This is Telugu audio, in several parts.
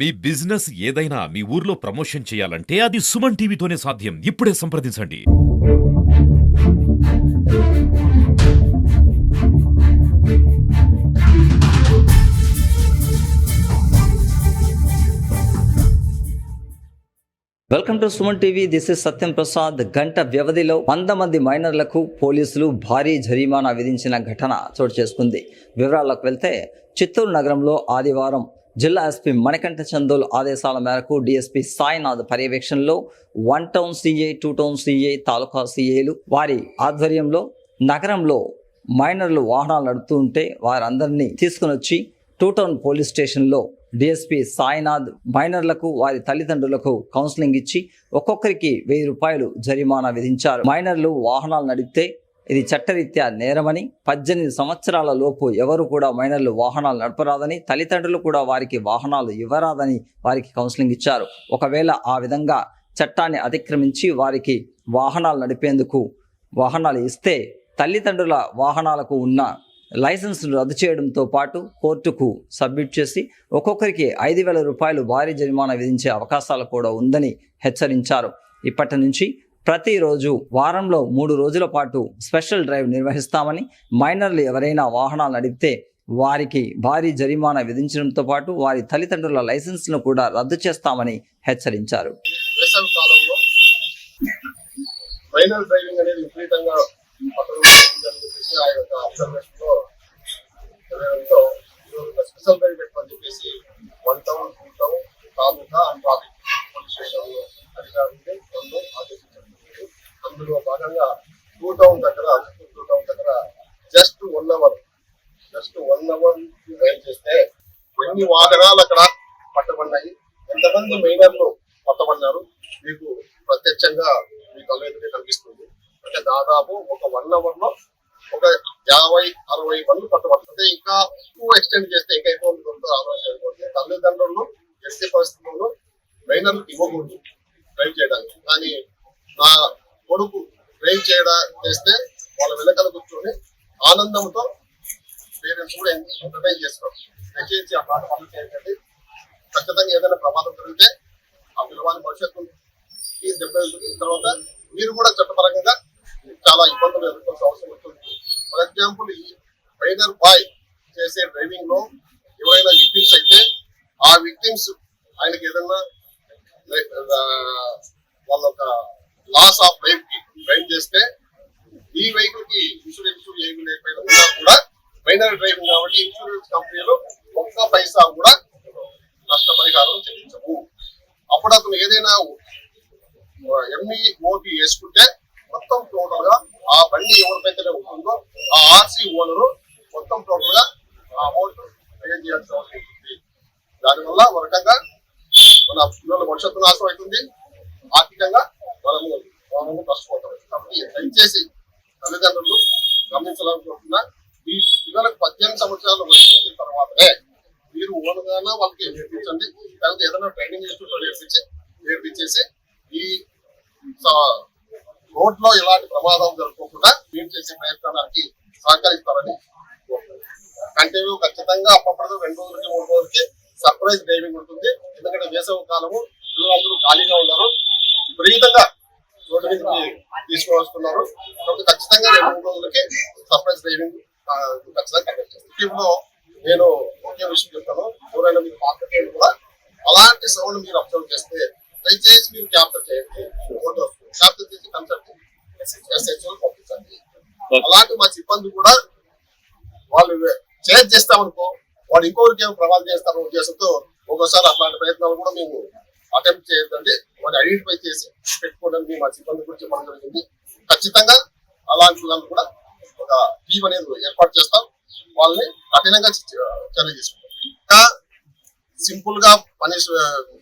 మీ బిజినెస్ ఏదైనా మీ ఊర్లో ప్రమోషన్ చేయాలంటే అది సుమన్ టీవీతోనే సాధ్యం. ఇప్పుడే సంప్రదించండి. Welcome to Suman TV. This is Satyam Prasad. గంట వ్యవధిలో 100 మంది మైనర్లకు పోలీసులు భారీ జరిమానా విధించిన ఘటన చోటు చేసుకుంది. వివరాల్లోకి వెళ్తే చిత్తూరు నగరంలో ఆదివారం జిల్లా ఎస్పీ మణికంఠ చందోల్ ఆదేశాల మేరకు డిఎస్పీ సాయినాథ్ పర్యవేక్షణలో 1 టౌన్ సిఐ, 2 టౌన్ సిఐ, తాలూకా సిఐలు వారి ఆధ్వర్యంలో నగరంలో మైనర్లు వాహనాలు నడుపుతూ ఉంటే వారందరినీ తీసుకుని వచ్చి 2 టౌన్ పోలీస్ స్టేషన్లో డిఎస్పీ సాయినాథ్ మైనర్లకు వారి తల్లిదండ్రులకు కౌన్సిలింగ్ ఇచ్చి ఒక్కొక్కరికి 1000 రూపాయలు జరిమానా విధించారు. మైనర్లు వాహనాలు నడిపితే ఇది చట్టరీత్యా నేరమని, 18 సంవత్సరాల లోపు ఎవరు కూడా మైనర్లు వాహనాలు నడపరాదని, తల్లిదండ్రులు కూడా వారికి వాహనాలు ఇవ్వరాదని వారికి కౌన్సిలింగ్ ఇచ్చారు. ఒకవేళ ఆ విధంగా చట్టాన్ని అతిక్రమించి వారికి వాహనాలు నడిపేందుకు వాహనాలు ఇస్తే తల్లిదండ్రుల వాహనాలకు ఉన్న లైసెన్స్ రద్దు చేయడంతో పాటు కోర్టుకు సబ్మిట్ చేసి ఒక్కొక్కరికి 5,000 రూపాయలు భారీ జరిమానా విధించే అవకాశాలు కూడా ఉందని హెచ్చరించారు. ఇప్పటి నుంచి ప్రతిరోజు వారంలో 3 రోజుల పాటు స్పెషల్ డ్రైవ్ నిర్వహిస్తామని, మైనర్లు ఎవరైనా వాహనాలు నడిపితే వారికి భారీ జరిమానా విధించడంతో పాటు వారి తల్లిదండ్రుల లైసెన్స్ను కూడా రద్దు చేస్తామని హెచ్చరించారు. మైనర్ డ్రైవింగ్ అనేది విపరీతంగా స్పెషల్ డ్రైవ్ పెట్టమని చెప్పేసి 1 town, 2 town, taluka and traffic police station అధికారులు ఆదేశించారు. అందులో భాగంగా 2 టౌన్ దగ్గర జస్ట్ 1 అవర్ డ్రైవ్ చేస్తే ఎన్ని వాహనాలు అక్కడ పట్టబడినాయి, ఎంతమంది మైనర్లు పట్టబడినారు మీకు ప్రత్యక్షంగా మీ కళ్ళ ఎదుటే కనిపిస్తుంది. అంటే దాదాపు ఒక 1 అవర్ లో ఒక 50-60 బండ్లు పట్టబడుతుంది. ఇంకా ఎక్కువ ఎక్స్టెండ్ చేస్తే ఇంకా ఎక్కువ ఆలోచన తల్లిదండ్రులను ఎట్టి పరిస్థితుల్లో మైనర్లు ఇవ్వకూడదు డ్రైవ్ చేయడానికి. కానీ నా కొడుకు డ్రైవ్ చేస్తే వాళ్ళ వెనకాల కూర్చొని ఆనందంతో పేరెంట్స్ కూడా ఎంటర్టైన్ చేస్తారు. దయచేసి ఆ మాట పనులు చేయండి. ఖచ్చితంగా ఏదైనా ప్రమాదం జరిగితే ఆ పిల్లవాని భవిష్యత్తు దెబ్బతింటుంది. తర్వాత మీరు కూడా చట్టపరంగా చాలా ఇబ్బందులు ఎదుర్కోవాల్సిన అవసరం ఉంటుంది. ఫర్ ఎగ్జాంపుల్, ఈ మైనర్ బాయ్ చేసే డ్రైవింగ్ లో ఎవరైనా విక్టిమ్స్ అయితే ఆ విక్టిమ్స్ ఆయనకి ఏదైనా వాళ్ళ ఒక లాస్ ఆఫ్ లైఫ్ కి డ్రైవ్ చేస్తే ఈ వెహికల్ కి ఇన్సూరెన్స్ ఏమి లేకపోయినా కూడా మైనర్ డ్రైవింగ్ కాబట్టి ఇన్సూరెన్స్ కంపెనీలో 1 పైసా కూడా నష్టపరిహారం చెల్లించవు. అప్పుడు అతను ఏదైనా ఎంఈఓకి వేసుకుంటే మొత్తం టోటల్ గా ఆ బండి ఎవరిపైతే ఉంటుందో ఆ ఆర్సీ ఓనరు మొత్తం టోటల్ గా ఆ అమౌంట్ పే చేయాల్సిన అవసరం ఉంటుంది. దానివల్ల ఒక రకంగా మన పిల్లల భవిష్యత్తు నాశనం అవుతుంది, ఆర్థికంగా మనము నష్టపోతాం. కాబట్టి దయచేసి తల్లిదండ్రులు గమనించాలనుకుంటున్నా, మీ పిల్లలకు 18 సంవత్సరాలు వయసు వచ్చిన తర్వాతనే మీరు ఓన్గానే వాళ్ళకి నేర్పించండి. లేకపోతే ఏదైనా ట్రైనింగ్ ఇన్స్టిట్యూట్ నేర్పించేసి ఈ రోడ్ లో ఎలాంటి ప్రమాదం జరగకుండా మీరు చేసే ప్రయత్నానికి సహకరిస్తారని కంటిన్యూ ఖచ్చితంగా అప్పటితో 2 రోజులకి 3 రోజులకి సర్ప్రైజ్ డ్రైవింగ్ ఉంటుంది. ఎందుకంటే వేసవి కాలము, పిల్లలందరూ ఖాళీగా ఉన్నారు, విపరీతంగా రోడ్డు మీదకి తీసుకువస్తున్నారు. కాబట్టి ఖచ్చితంగా 2-3 రోజులకి సర్ప్రైజ్ డ్రైవింగ్ ఖచ్చితంగా కండక్ట్ చేస్తాను. నేను ఒకే విషయం చెప్తాను, ఎవరైనా మీరు మార్కెట్ కూడా అలాంటి సౌండ్ మీరు అబ్జర్వ్ చేస్తే దయచేసి మీరు క్యాప్చర్ చేయండి. ఫోటోస్ క్యాప్చర్ చేసి కన్సల్ట్ పంపించండి. అలాంటి మా సిబ్బంది కూడా వాళ్ళు షేర్ చేస్తామనుకో వాడు ఇంకొకరికి ఏమో ప్రమాదం చేస్తారో ఉద్దేశంతో ఒక్కోసారి అట్లాంటి ప్రయత్నాలు కూడా మేము అటెంప్ట్ చేయొద్దండి. వాడిని ఐడెంటిఫై చేసి పెట్టుకోవడానికి మా సిబ్బంది కూడా చెప్పడం జరిగింది. ఖచ్చితంగా అలాంటి వాళ్ళని కూడా ఒక టీం అనేది ఏర్పాటు చేస్తాం, వాళ్ళని కఠినంగా చర్య తీసుకుంటాం. ఇంకా సింపుల్ గా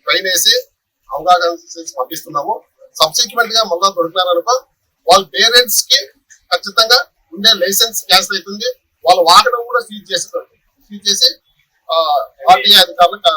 ట్రైన్ వేసి అవగాహన పంపిస్తున్నాము. సబ్సిక్వెంట్ గా మళ్ళా దొరికినారనుకో వాళ్ళ పేరెంట్స్ కి ఖచ్చితంగా ఉండే లైసెన్స్ క్యాన్సిల్ అవుతుంది. వాళ్ళ వాహనం కూడా సీజ్ చేసి ఆర్టీఐ అధికారులకు